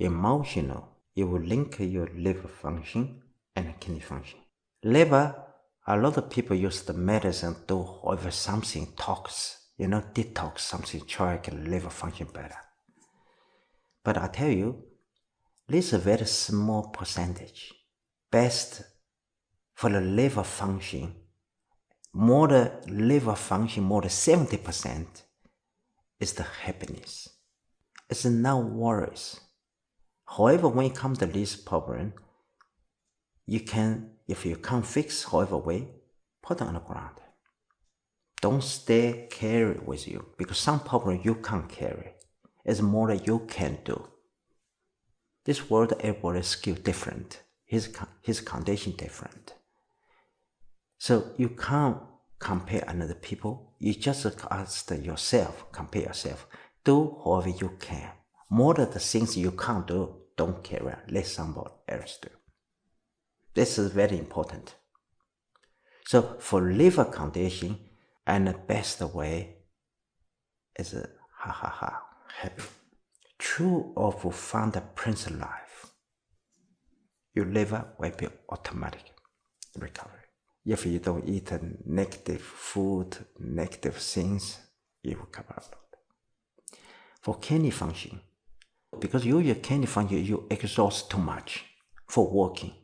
emotional, it will link your liver function and kidney function. Liver, a lot of people use the medicine to have something detox something, try to get liver function better. But I tell you, this is a very small percentage. Best for the liver function, more than 70% is the happiness. It's no worries. However, when it comes to this problem, you can, if you can't fix however way, put it on the ground. Don't stay carry with you, because some problem you can't carry. It's more that you can do. This world, everybody's skill different. His condition different. So you can't compare another people. You just ask yourself, compare yourself. Do however you can. More of the things you can't do, don't carry on. Let somebody else do. This is very important. So for liver condition, and the best way is happy. True or profound principle life. Your liver will be automatic recovery. If you don't eat negative food, negative things, it will come out. For kidney function, because your kidney function, you exhaust too much for working,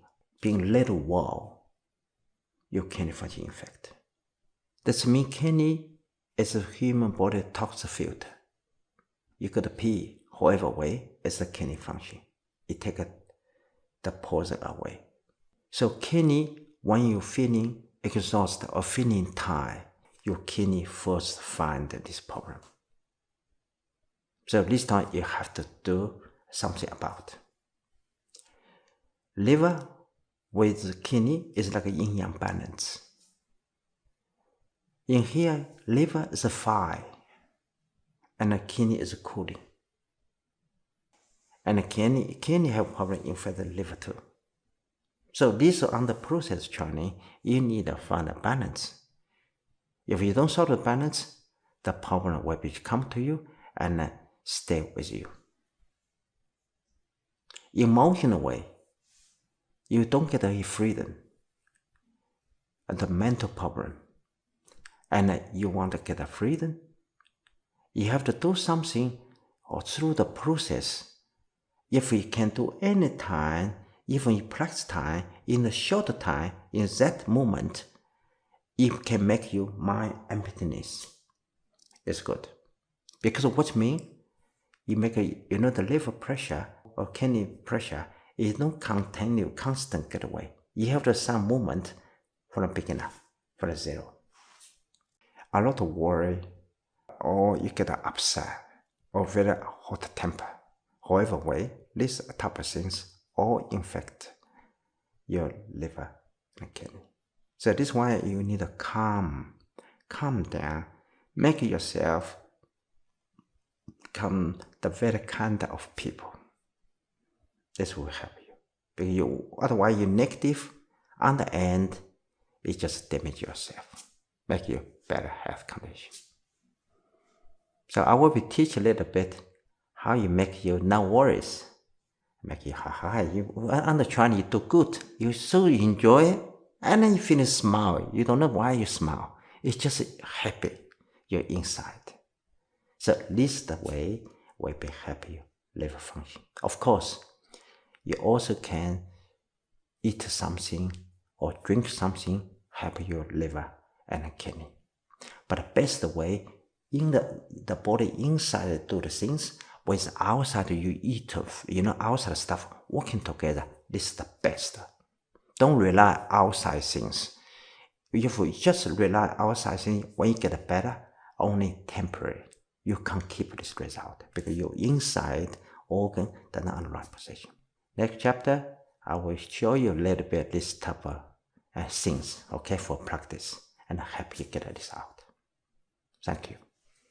being little wall, your kidney function infect. This means kidney is a human body toxic filter. You could pee, however way, it's the kidney function. It takes the poison away. So kidney, when you're feeling exhausted or feeling tired, your kidney first find this problem. So this time you have to do something about it. Liver with kidney is like a yin-yang balance. In here, liver is a fire, and the kidney is cooling. And the kidney have problem infect the liver too. So this on the process training, you need to find a balance. If you don't solve the balance, the problem will come to you and stay with you. Emotional way, you don't get a freedom and the mental problem, and you want to get a freedom, you have to do something or through the process. If you can do any time, even in practice time, in a short time, in that moment, it can make you mind emptiness. It's good. Because what means, you make the liver pressure or kidney pressure is not continue, constant get away. You have some movement from the beginning, from the zero. A lot of worry, or you get upset, or very hot temper. However way, these type of things all infect your liver and kidney. So this is why you need to calm down, make yourself become the very kind of people. This will help you. Because otherwise you're negative, on the end, it just damage yourself, make you better health condition. So I will be teach a little bit how you make you no worries. Make you you on the train you do good. You so enjoy it, and then you finish smile. You don't know why you smile. It's just happy. You're inside. So this is the way will be happy liver function. Of course, you also can eat something or drink something help your liver and kidney. But the best way in the body inside do the things. With outside you eat, outside stuff working together. This is the best. Don't rely outside things. If you just rely outside things, when you get better, only temporary. You can't keep this result because your inside organ does not in the right position. Next chapter, I will show you a little bit this type of things, okay, for practice and help you get this out. Thank you.